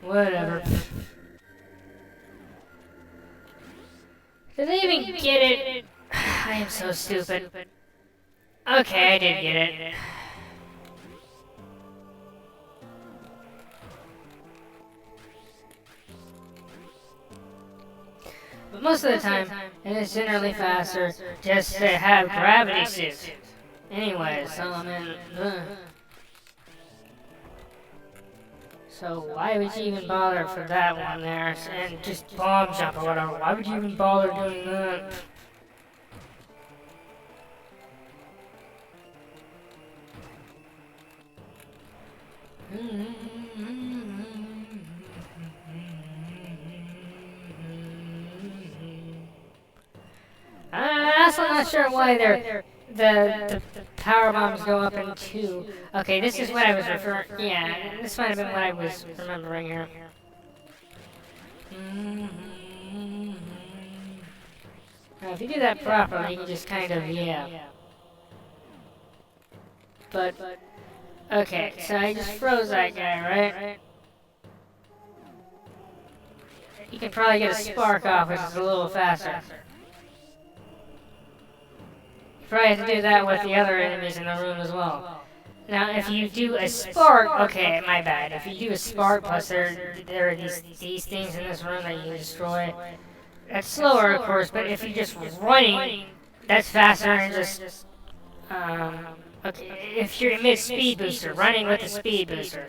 Whatever. Did I even get it? I am so stupid. Okay, I did get it. But most of the time, it is generally faster just to have gravity suits. Anyways, so I mean, so why would you even bother for that one there and just bomb jump or whatever? Why would you even bother doing that? I'm also not sure why the power bombs go up in two. Okay, this is what I was referring. Yeah, this might have been what I was remembering here. Now, if you do that properly, you can just kind of But okay, so I just froze that guy, right? You can probably get a spark off, which is a little faster. You probably have to do that with the other enemies in the room as well. Now, if you do a spark, okay, my bad. If you do a spark, plus there are these things in this room that you can destroy. That's slower, of course, but if you're just running, that's faster and just okay. If you're mid speed booster, running with the speed booster,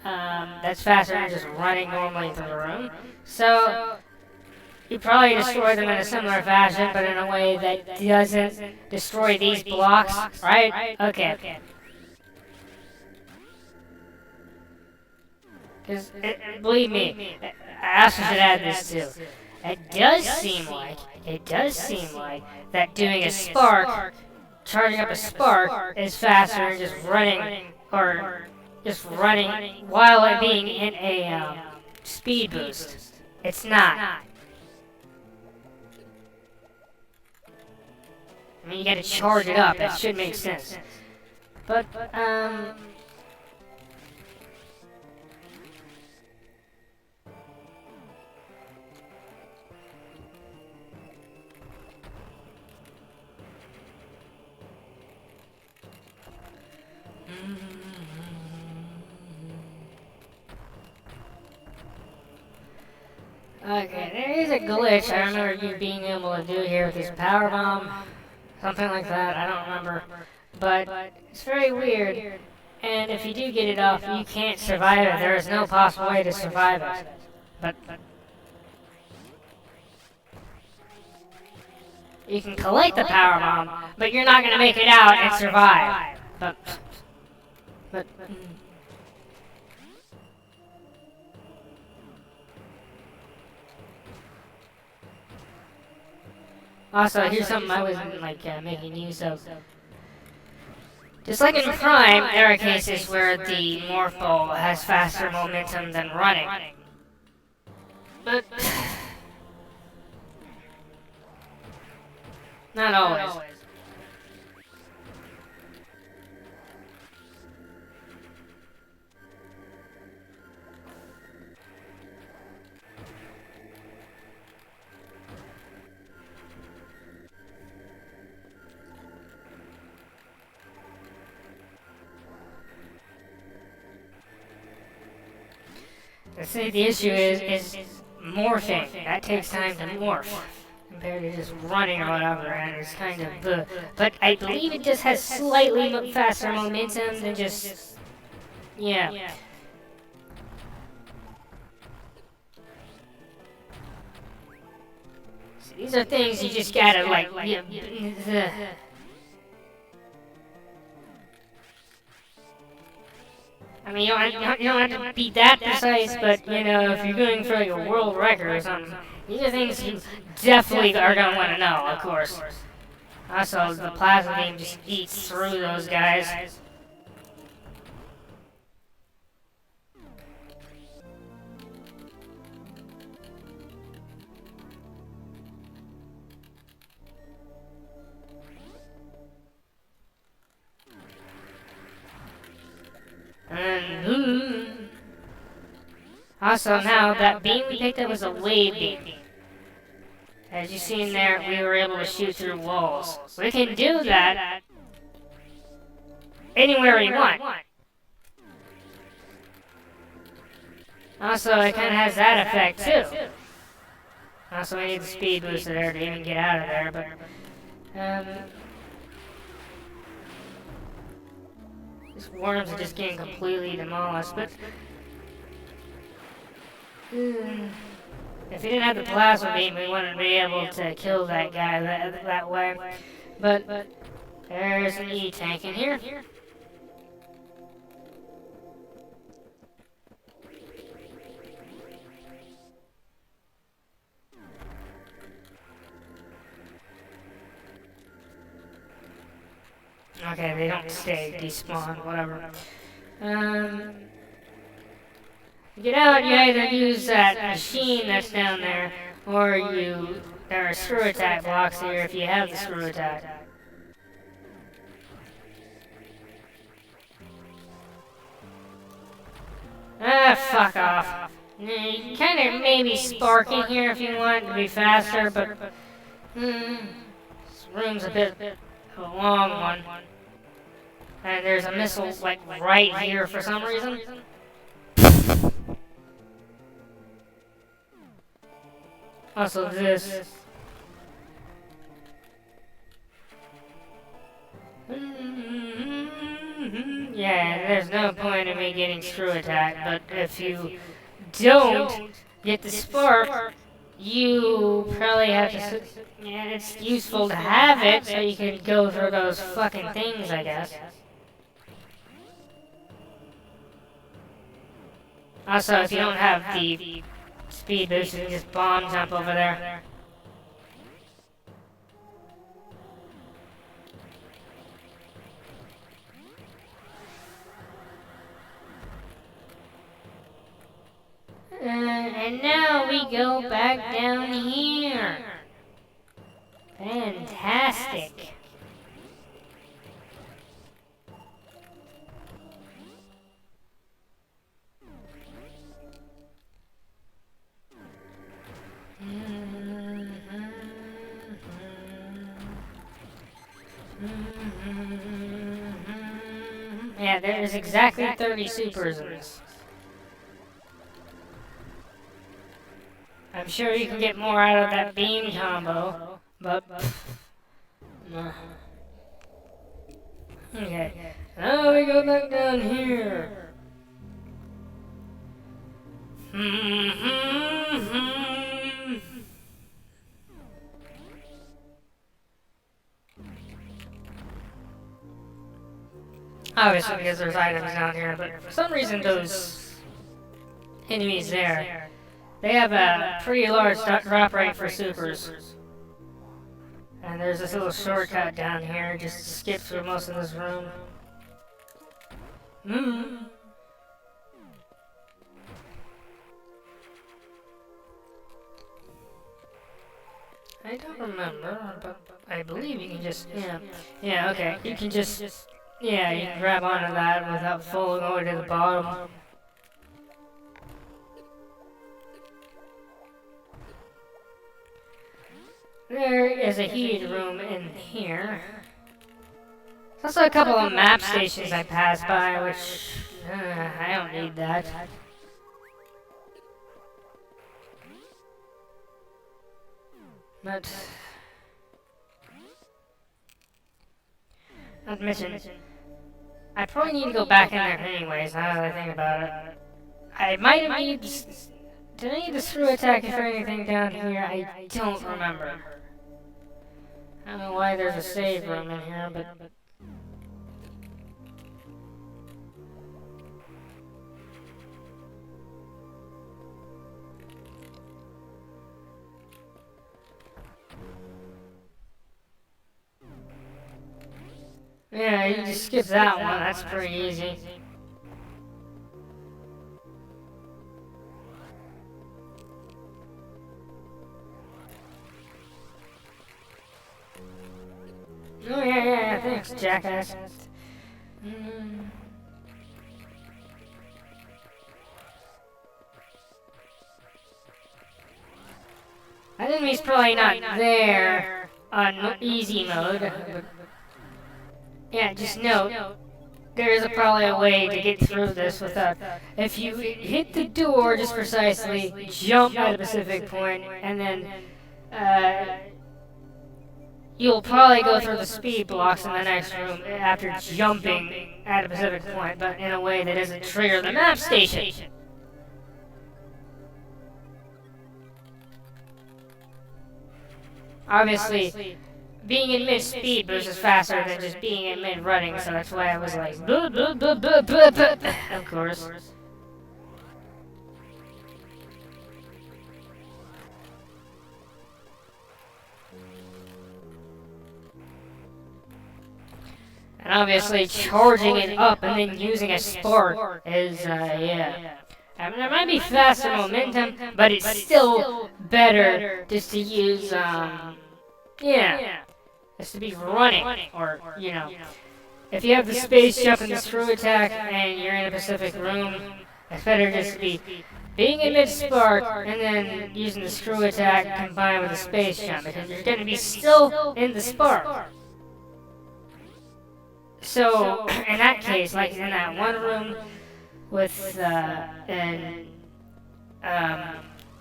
that's faster than just running normally through the room. So you probably destroy them in a similar fashion, but in a way that doesn't destroy these blocks, right? Okay. Because, believe me, I also should add this too. It does seem like that doing a spark, charging up a spark, is faster than just running, or just running while it being in a speed boost. It's not. I mean, you gotta charge it up. That should make sense. But, okay, there is a glitch I remember you being able to do here with this power bomb. Something like that, I don't remember. But it's very weird. And if you do get it off, you can't survive it. There is no possible way to survive it. But you can collect the power bomb, but you're not gonna make it out and survive. But also, here's something I wasn't making use of. Just like in Prime, there are cases where the Morph Ball has faster momentum than running. But not always. See, the issue is morphing. That takes time to morph compared to just running or whatever, and it's kind of but I believe it just has slightly faster momentum than just yeah. See, these are things you just gotta I mean, you don't have to be that precise, but, you know, if you're going for, like, a world record or something, these are things you definitely are going to want to know, of course. Also, the plasma beam just eats through those guys. And Also, now that beam we picked up was a wave beam. As you see in there, we were able to shoot through walls. We can do that anywhere we want. Also, it kind of has that effect too. Also, we need the speed booster there to even get out of there, but these worms are just getting completely demolished, but if he didn't have the plasma beam, we wouldn't be able to kill that guy that way. But there's an E-tank in here. Okay, they don't stay, despawn, whatever. Get out, you either use that machine that's down there, or there are screw attack blocks here if you have the screw attack. Ah, fuck off. You can kind of maybe spark in here if you want to be faster, but this room's a bit of a long one. And there's a missile, like, right here for some reason. Also this. Yeah, there's no point in me getting screw attack, but if you don't get the spark, you probably have to... Yeah, it's useful to have it so you can go through those fucking things, I guess. Also, if you don't have the speed boost, you can just bomb jump over there. And now we go back down here. Fantastic. Yeah, there's exactly 30 supers in this. I'm sure you can get more out of that beam combo, but... Okay, now we go back down here. Obviously, because there's items down here, but for some reason those enemies there, they have a pretty large drop rate for supers. And there's this little shortcut down here, just to skip through most of this room. I don't remember, but I believe you can just, yeah, okay, you can just, yeah, you can grab onto that without falling over to the bottom. There is a heated room in here. There's also a couple of map stations I passed by, which, I don't need that. But... not to mention, I probably need to go back in there anyways, now that I think about it. I might have needed... Did I need the screw attack for anything down here? I don't remember. I don't know why there's a save room in here, but... yeah, you just skip that one, that's pretty easy. Oh yeah, thanks, jackass. enemy's probably not there on easy mode. But yeah, just note, there is probably a way to get through this without... If you hit the door just precisely, jump at a specific point, and then you'll probably go through the speed blocks in the next room after jumping at a specific point, but in a way that doesn't trigger the map station. Obviously, being in mid-speed boost is faster than just being in mid-running, so that's why I was like, of course. And obviously, charging it up and then using a spark is, yeah. I mean, it might be faster momentum, but it's still better just to use, yeah. Just to be running, or, you know. If you have the space jump and the screw attack, and you're in a specific room, it's better just to be being in mid-spark, and then using the screw attack combined with the space jump, because you're going to be still in the spark. So, in that case, like in that one room with,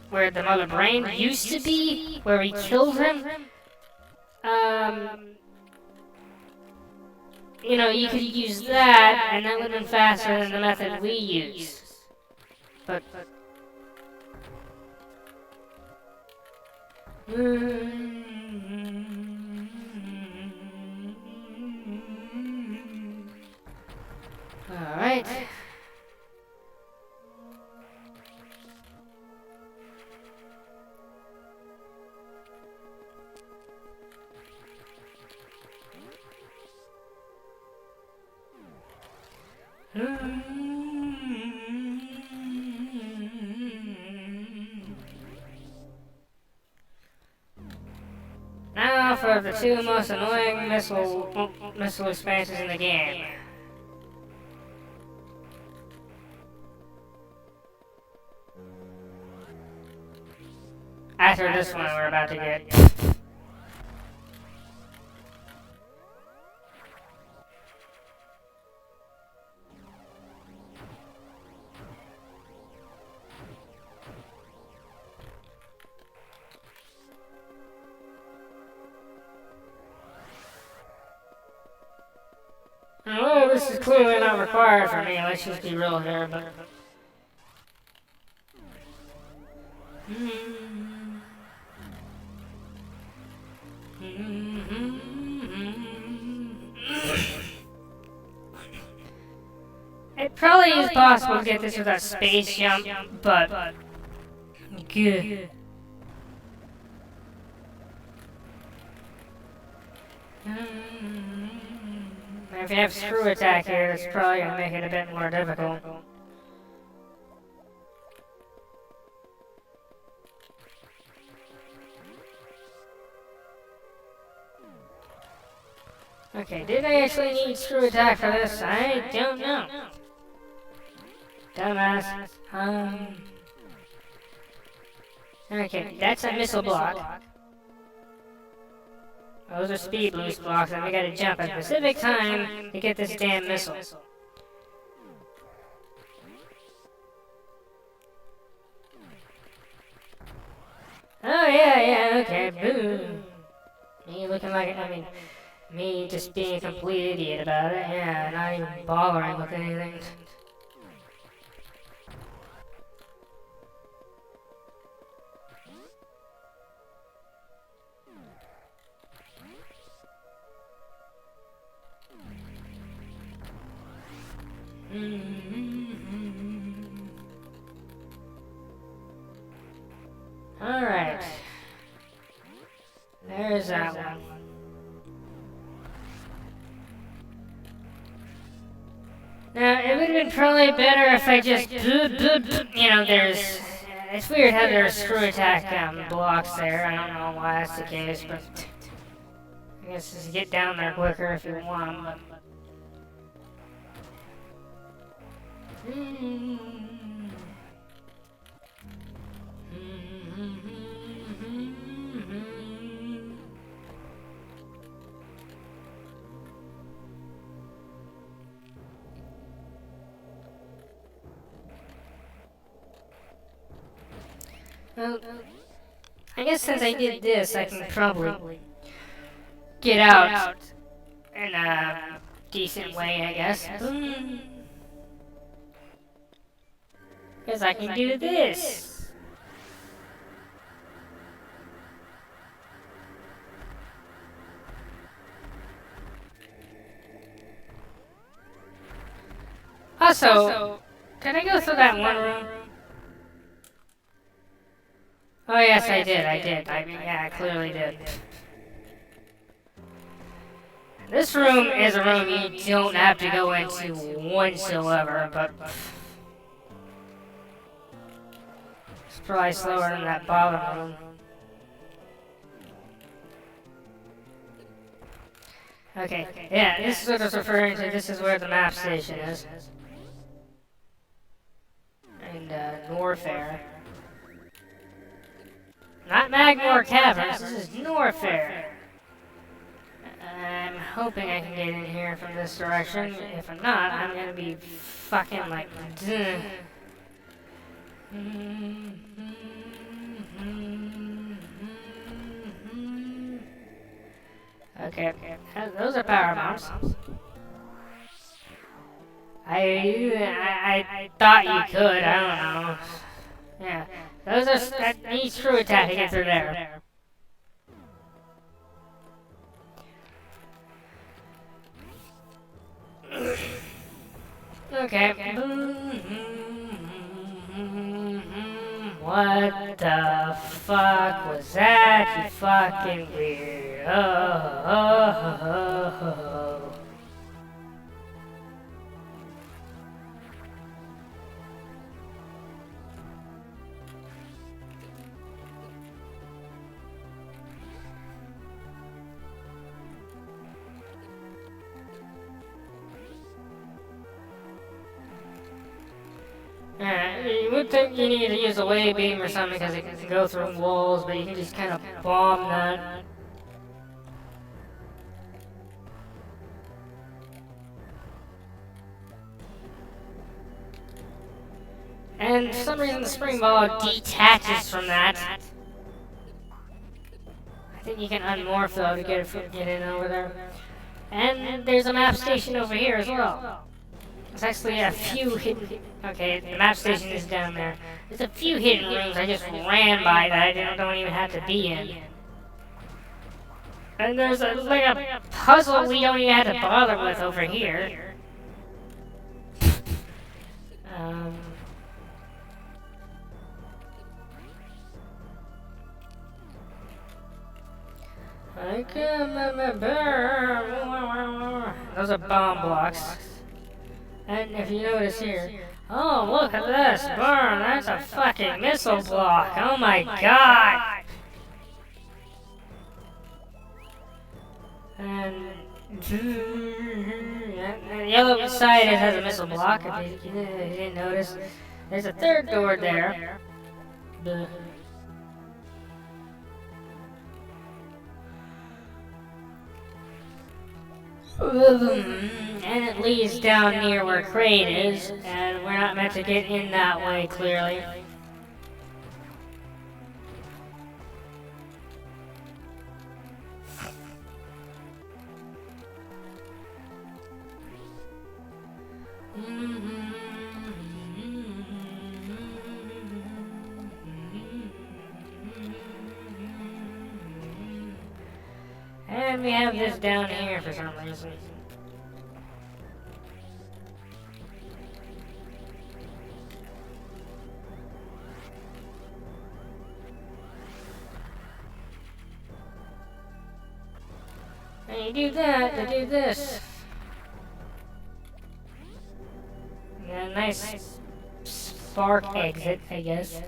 where the mother brain used to be, where we killed him, you know, you could use that, and that would have been faster than the method we use. But alright. Now for the two most annoying missile expansions in the game. After this one we're about to get. Well, this is clearly not required for me, let's just be real here, but... It probably is possible to get this without space jump, but... Good. If you have screw attack here, it's probably going to make it a bit more difficult. Okay, did I actually need screw attack for this? I don't know. Dumbass. Okay, that's a missile block. Those are speed boost blocks, and we gotta jump at a specific time to get this damn missile. Oh yeah, okay, boom. Me looking like, me just being a complete idiot about it, yeah, not even bothering with anything. Alright. There's that one. Now, it would have been probably better if I just, you know, there's, it's weird how there's screw attack blocks there. I don't know why that's the case, but I guess just get down there quicker if you want. But. Well, I guess since I did this, I can probably get out in a decent way, I guess. Because I can do this. Also, did I go through that one room? Oh yes, I did. Yeah, I clearly did. This room is a room you don't have to go into whatsoever, but it's probably slower than that bottom room. Okay, yeah, this is what I was referring to. This is where the map station is. And, Norfair. Not Magmore Caverns, this is Norfair. I'm hoping I can get in here from this direction. If I'm not, I'm gonna be fucking like... Okay, those are power bombs. I thought you could, I don't know. Yeah, those are... that needs screw attack to get through there. Okay. What the fuck was that, you fucking weird? You would think you need to use a wave beam or something because it can go through walls, but you can just kind of bomb that. And for some reason the spring ball detaches from that. I think you can unmorph though to get in over there. And there's a map station over here as well. There's actually a few hidden... Okay, the map station is down there. There's a few hidden rooms I just ran by that I don't even have to be in. And there's like a puzzle we don't even have to bother with over here. Those are bomb blocks. And if you notice here, oh look at this, burn, that's a fucking missile block, oh my god! And the yellow side has a missile block, if you didn't notice. There's a third door there. And it leads down near where Crate is, and we're not meant to get in that way, clearly. And we have this down here for some reason. And you do that to do this. And a nice spark exit, I guess.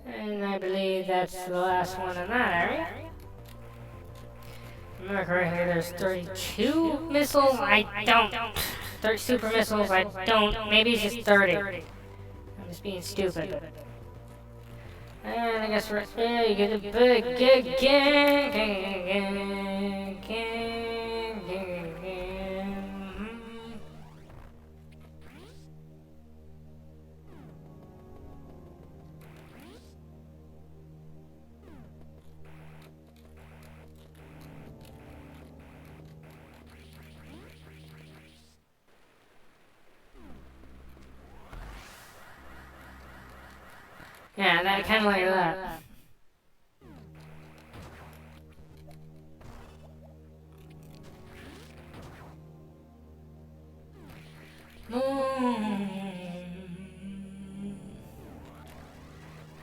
And I believe that's the last one in that area. Remember correctly, there's 32 missiles? I don't. 30 super missiles? I don't. Maybe it's just 30. I'm just being stupid. And I guess we're... Yeah, you get a big Yeah, that kind of like that.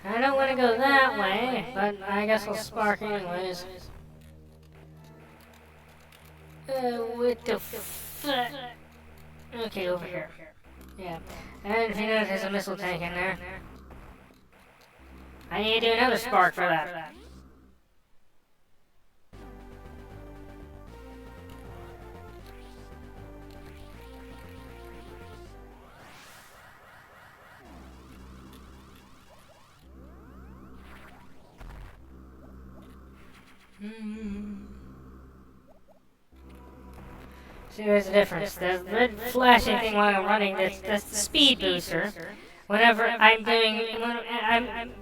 I don't want to go that way, but I guess I'll spark anyways. What the fuck? Okay, over here. Yeah. And if you notice, there's a missile tank in there. I need to do another spark for that. See, there's a difference. The red flashing thing while I'm running, that's the speed booster. Whenever I'm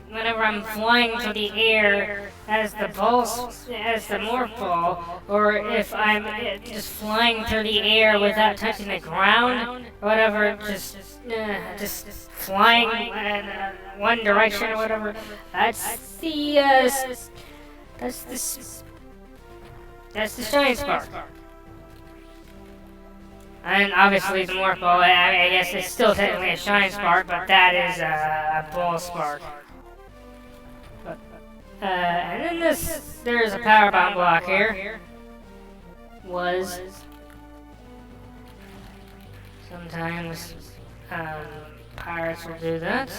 whenever I'm flying through the air as the morph ball, or if I'm just flying through the air without touching the ground, or whatever, just flying in one direction or whatever. That's the shine spark. And obviously the morph ball, I guess it's still technically a shine spark, but that is a ball spark. And then there's a power bomb block here. Sometimes pirates will do that.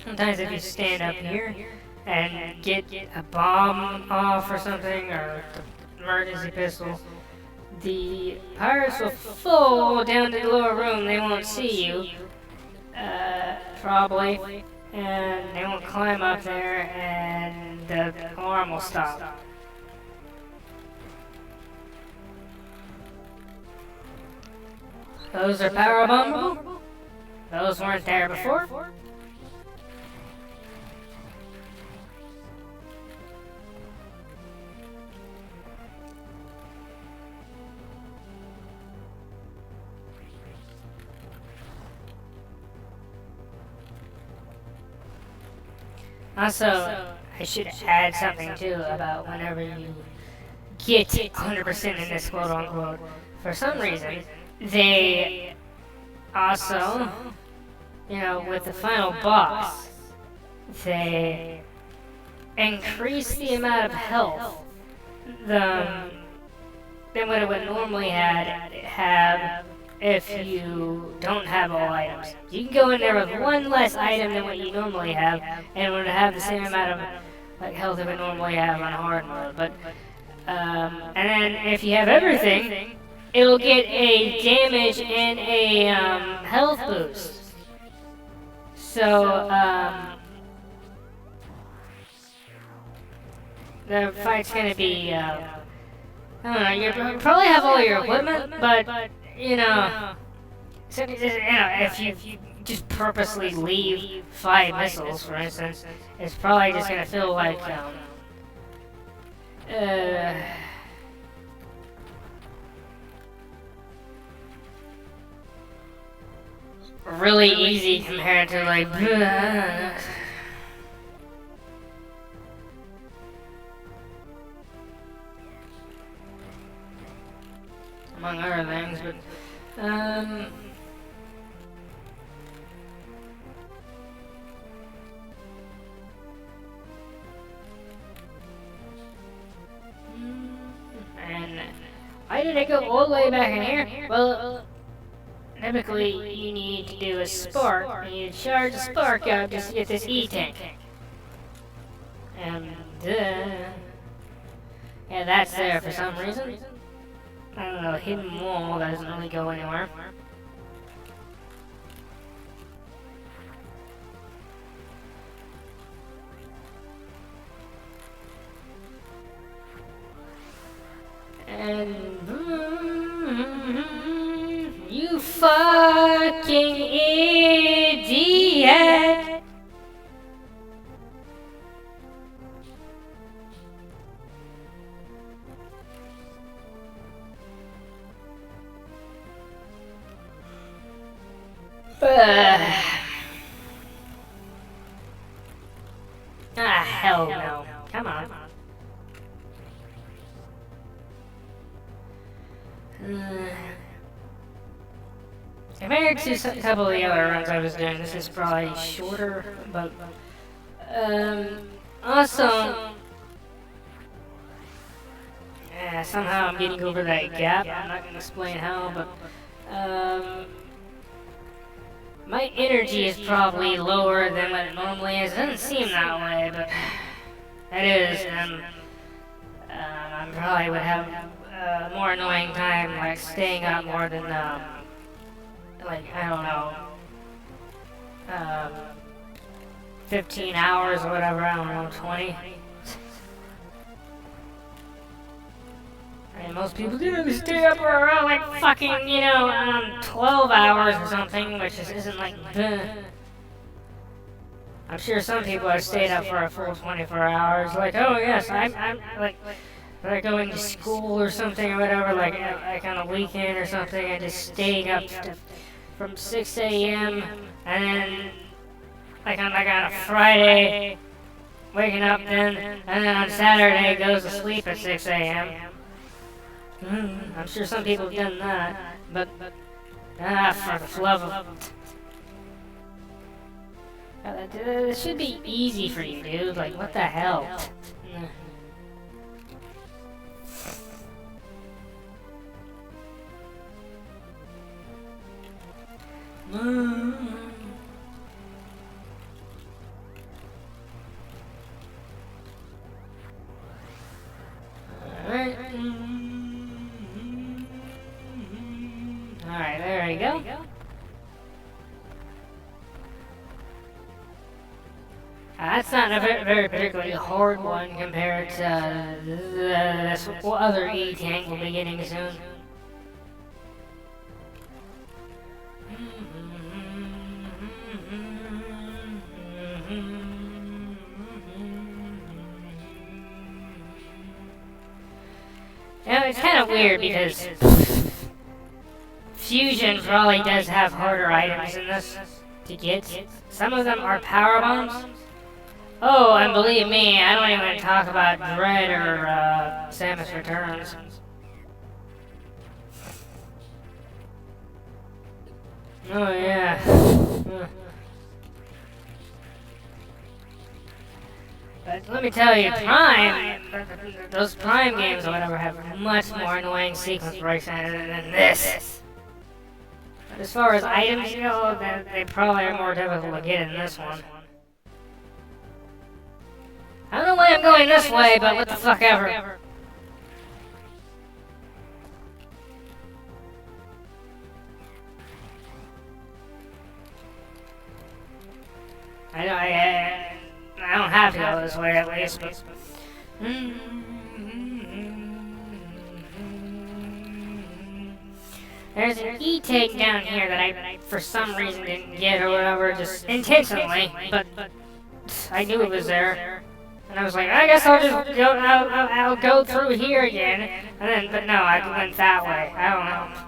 Sometimes if you stand up here and get a bomb off or something, or an emergency pistol, the pirates will fall down to the lower room. They won't see you, probably, and they won't climb up there, and the alarm will stop. Those are power bombable. Those weren't there before. Also, I should add something too about whenever you get 100% in this quote unquote. For some reason, they also, with the final boss, they increase the amount of health than what it would normally have if you don't have all items. You can go in there with one less item than what you normally have, and it would have the same amount of health it would normally have on hard mode. But and then if you have everything, it'll get a damage and a health boost. So the fight's gonna be I don't know. You probably have all your equipment, but if you just purposely leave 5 missiles, for instance, it's probably just gonna feel like really easy compared to like. Among other things, but and why did I go all the way back in here? Well, typically you need to do a spark. You need to charge the spark up just to get this E-tank. And yeah, that's there for some reason. I don't know, hidden wall that doesn't really go anywhere. And you fucking idiot! Hell no. Come on. Compared to a couple of the other runs I was doing, this is probably shorter, but also, somehow I'm getting over that gap. I'm not gonna explain how, but my energy is probably lower than what it normally is. It doesn't seem that way, but it is, and I probably would have a more annoying time, like, staying up more than, like, I don't know, 15 hours or whatever, I don't know, 20. I mean, most people do stay up for around, like, fucking, 12 hours or something, which isn't like, I'm sure some people have stayed up for a full 24 hours, like, oh yes, I'm like going to school or something or whatever, like on a weekend or something, and just staying up from 6 a.m. and then, like on a Friday, waking up then, and then on Saturday goes to sleep at 6 a.m. I'm sure some people have done that, but, for the love of... This should be easy for you, dude, like, what the hell? Alright, there we go. That's not a very particularly hard one compared to this other E-tank we'll be getting soon. It's kind of weird because Fusion probably does have harder items in this to get. Some of them are power bombs. Oh, and believe me, I don't even talk about Dread or Samus Returns. Oh yeah. But let me tell you, Prime, those Prime games or whatever have much more annoying sequence breaks than this. But as far as items go, they probably are more difficult to get in this one. I don't know why I'm going this way, but what the fuck ever. I don't have to go this way at least, but... There's an E-tank down here that I, for some reason, didn't get or whatever, just intentionally, but I knew it was there. And I was like, I guess I'll just go, I'll go through here again, and then, but no, I went that way. I don't know.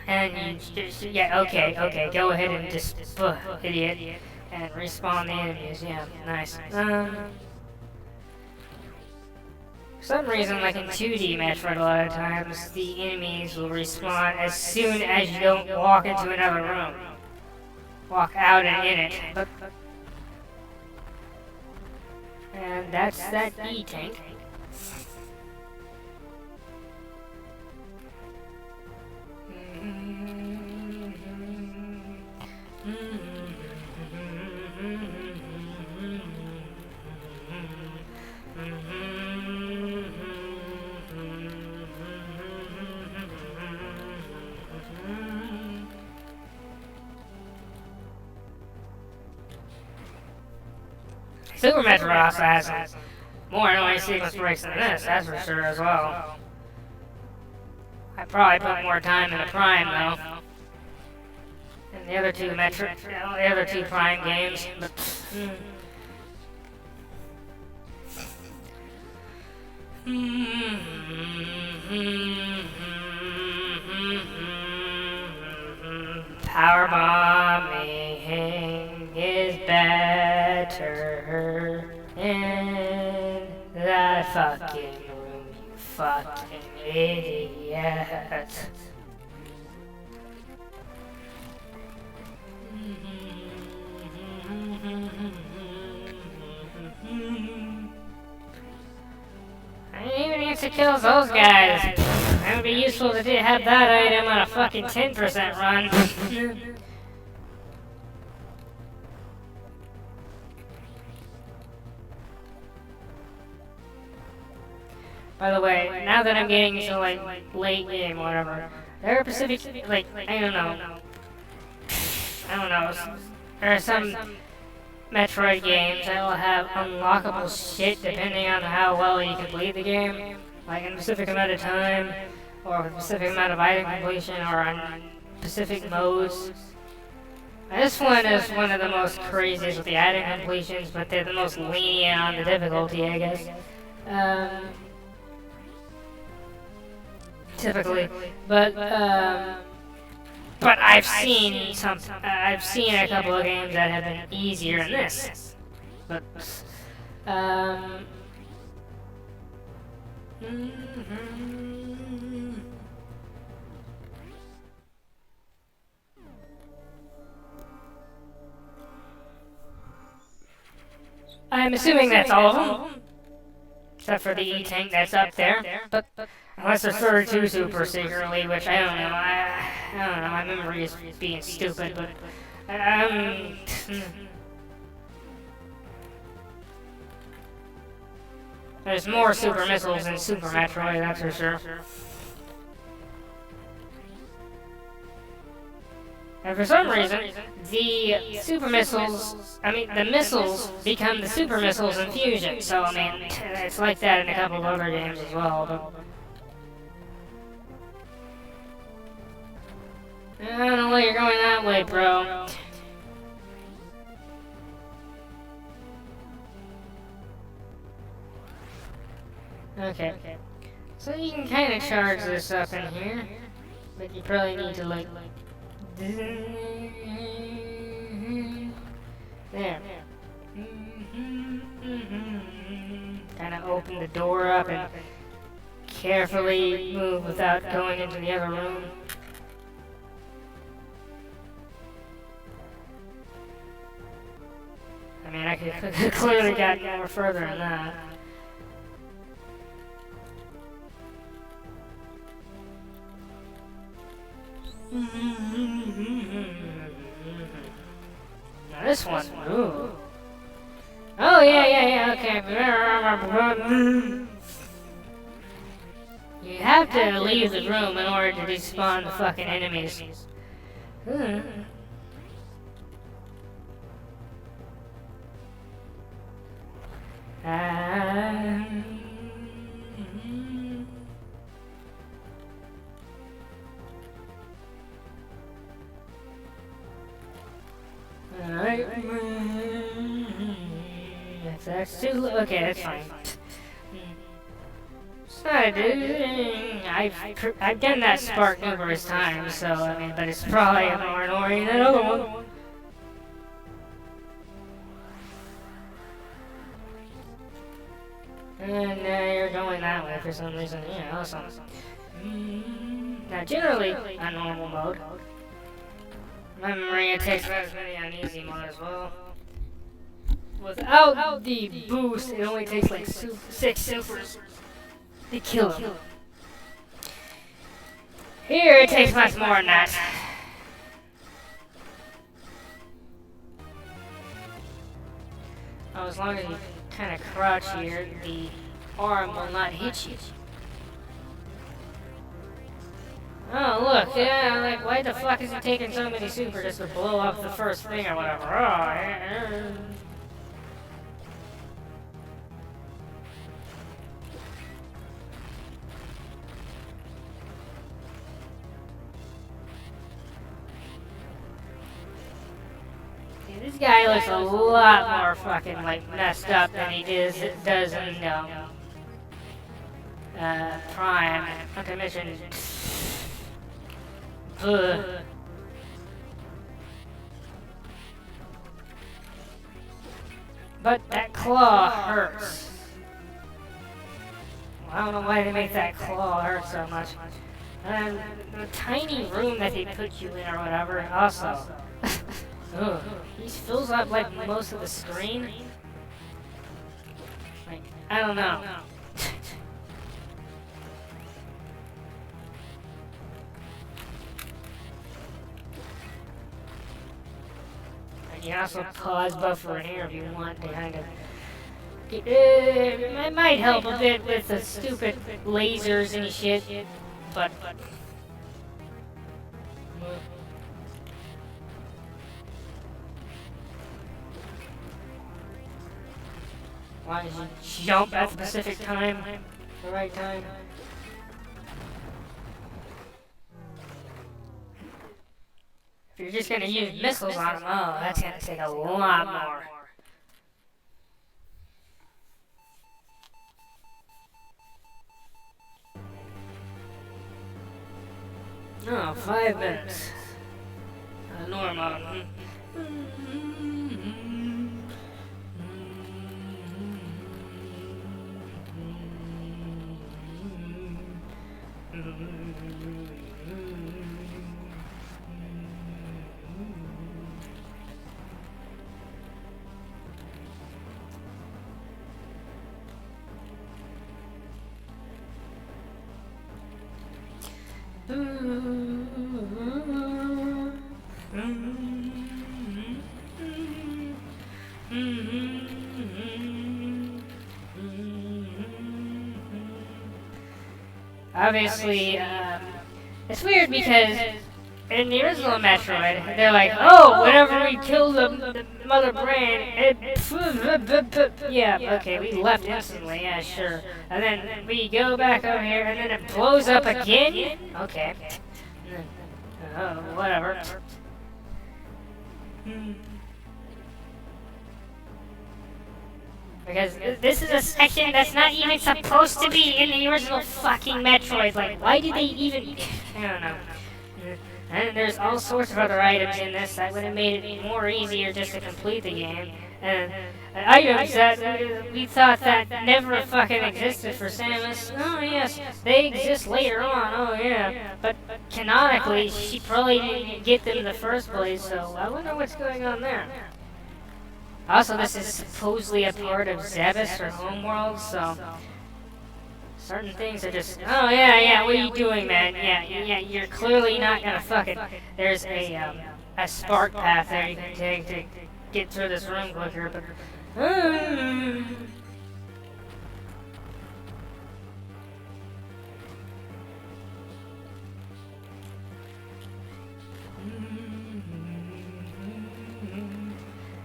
And you just, yeah, okay, go ahead and just, idiot, and respawn the enemies, yeah, nice. For some reason, like in 2D Metroid, a lot of times, the enemies will respawn as soon as you don't walk into another room. Walk out and in it, and that's that E-tank. Super Metroid also has some more annoying sequence breaks than this, that's for sure as well. I probably put more time in the Prime though. And the other two Prime games, but Power bombing is better in that fucking room, you fucking idiot. I didn't even need to kill those guys. It would be useful to have that item on a fucking 10% run. By the way, now that I'm getting to like late game or whatever, there are Pacific, like, I don't know, there are some metroid games that will have unlockable shit depending on how well you complete the game, like in a specific amount of time, or with a specific amount of item completion, or on specific modes. This one is one of the most craziest with the item completions, but they're the most lenient on the difficulty, I guess. Typically, but I've seen a couple of games that have been easier than this. But I'm assuming that's all of them, except for the E-tank that's up there. But unless there's 32 super secretly, which I don't know. I don't know. My memory is being stupid, but there's more super missiles than Super Metroid, that's for sure. And for some reason, the super missiles, the missiles become the super missiles in Fusion. So, it's like that in a couple of other games as well. But I don't know why you're going that way, bro. Okay. So you can kind of charge this up in here, but you probably need to like there. Kind of open the door up and carefully move without going into the other room. I could clearly got more further than that. Now this one, ooh. Oh yeah, okay. You have to leave the room in order to despawn the fucking enemies. That's too. Okay, that's fine. So, I've done that spark numerous times, so but it's probably more annoying than the other one. And you're going that way for some reason. Yeah, awesome. Now, generally, on normal mode, my memory it takes as many on easy mode as well. Without the boost, it only takes like 6 supers to kill him. Here, it takes much more than that. Oh, as long as you kind of crouch here, the arm will not hit you. Oh, look, yeah, like, why the fuck is it taking so many super just to blow up the first thing or whatever? Oh, this guy looks a lot more fucking, like, messed up than he does in, Prime. Okay, mission. Ugh. But that claw hurts. I don't know why they make that claw hurt so much. And the tiny room that they put you in or whatever, also. Ugh. He fills up like most of the screen. Like, I don't know. You can also pause buffer in here if you want to kind of. It might help a bit with the stupid lasers and shit, but. Why did you jump at the specific time? The right time? If you're just gonna use missiles on them, oh, that's gonna take a lot more. Oh, 5 minutes. Normal. Obviously, it's weird because in the original Metroid, they're like, oh, whenever we kill the mother brain, yeah, okay, we left instantly, yeah, sure. And then we go back over here, and then it blows up again? Okay. Oh, whatever. Because this is a section that's not even supposed to be in the original fucking Metroid. Like, why did they even... I don't know. And there's all sorts of other items in this that would have made it more easier just to complete the game. And items that we thought that never fucking existed for Samus. Oh yes, they exist later on, oh yeah. But canonically, she probably didn't get them in the first place, so I wonder what's going on there. Also, this is supposedly a part of Zebes or Homeworld, so certain things are just, oh yeah, what are you doing, man? Yeah, you're clearly not gonna fucking. There's a spark path there you can take to get through this room quicker, but.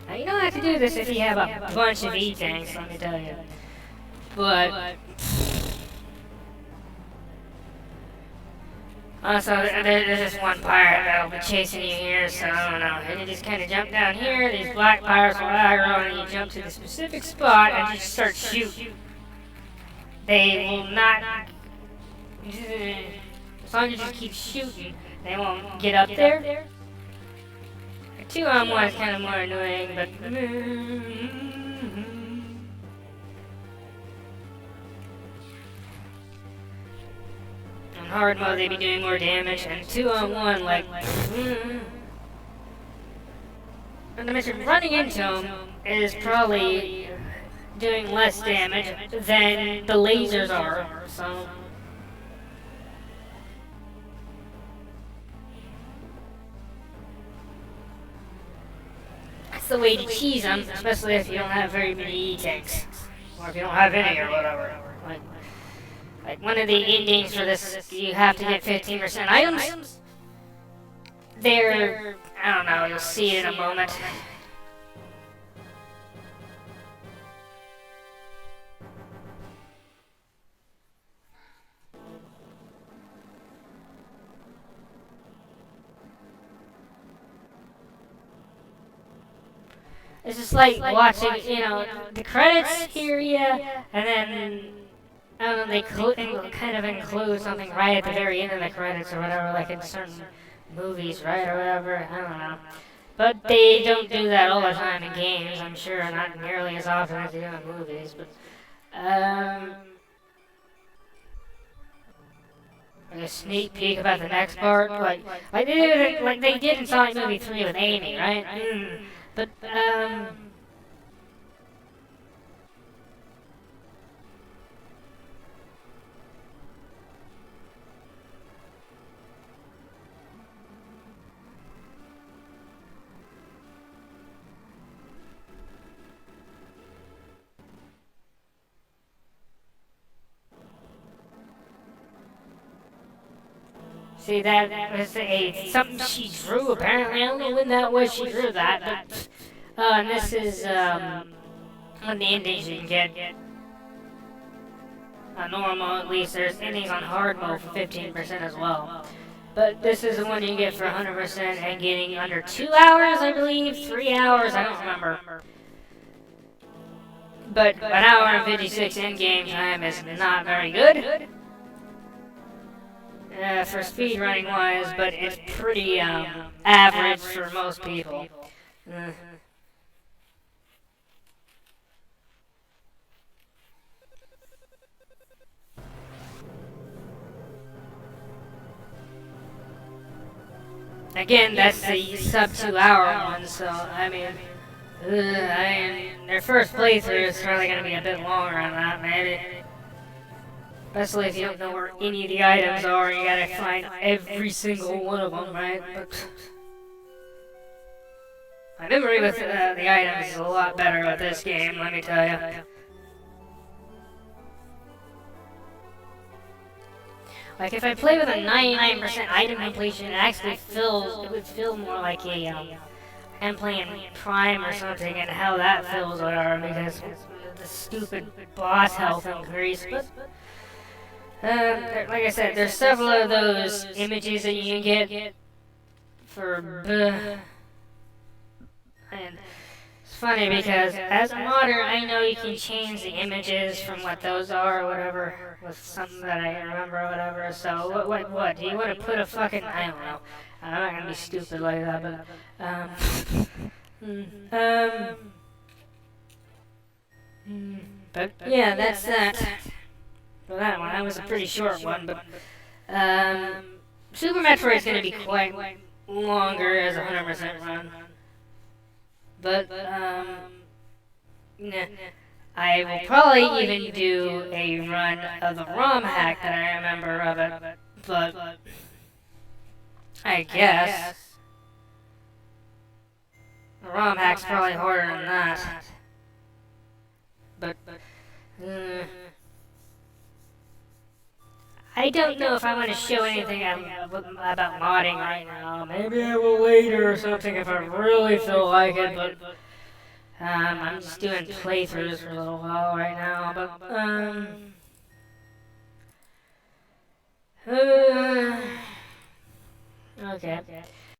Now, you don't have to do this if you have a bunch of E-tanks, let me tell you. But... Also, there's this one pirate that'll be chasing you here, so I don't know. And you just kind of jump down here, these black pirates will aggro, and you jump to the specific spot and just start shooting. They will not... As long as you just keep shooting, they won't get up there. 2-on-1 is kind of more annoying, but... On hard mode, they'd be doing more damage, and 2-on-1, like... And the mission running into them is probably doing less damage than the lasers are, so... That's the way to cheese them, especially if you don't have very many E-tanks. Or if you don't have any or whatever. Like one of the endings for this, you have to get 15% items. They're, I don't know, you'll see it in a moment. It's just like watching, you know, the credits here, yeah, and then, I don't know, they kind of include something right at the very end of the credits or whatever, like in certain movies, right, or whatever. I don't know. But they don't do that all the time in games, I'm sure, not nearly as often as they do in movies. But like a sneak peek about the next part, like they did in Sonic Movie 3 with Amy, right? But see, that was something she drew, apparently. I don't know when that was she drew that, but, and this is, one of the endings you can get. Normal, at least. There's endings on hard mode for 15% as well. But this is the one you get for 100% and getting under 2 hours, I believe. 3 hours, I don't remember. But an hour and 56 in-game time is not very good. For speedrunning wise, but it's pretty average for most people. Again, that's the sub 2 hour one, so I mean, their first playthrough is probably going to be a bit longer on that, maybe. Especially if you don't know where any of the items are, you gotta find every single one of them, right? But my memory with the items is a lot better with this game, let me tell you. Like, if I play with a 99% item completion, it actually feels, it would feel more like I'm playing Prime or something, and how that feels are because the stupid boss health increase, but like I said, there's several of those images that you can get for and it's funny because as a modder, I know you can change the images from what those are or whatever with something that I remember or whatever. So what? Do you want to put a fucking, I don't know. I'm not gonna be stupid like that, but yeah, that's that. For that one, that was a pretty short one, but Super Metroid is going to be quite longer as a 100% run. But nah, I will probably even do a run of the ROM hack that I remember of it. But I guess the ROM hack's probably harder than that. But I don't know if I want to show anything about modding right now. Maybe I will later or something if I really feel like it, but I'm just doing playthroughs for a little while right now, but okay.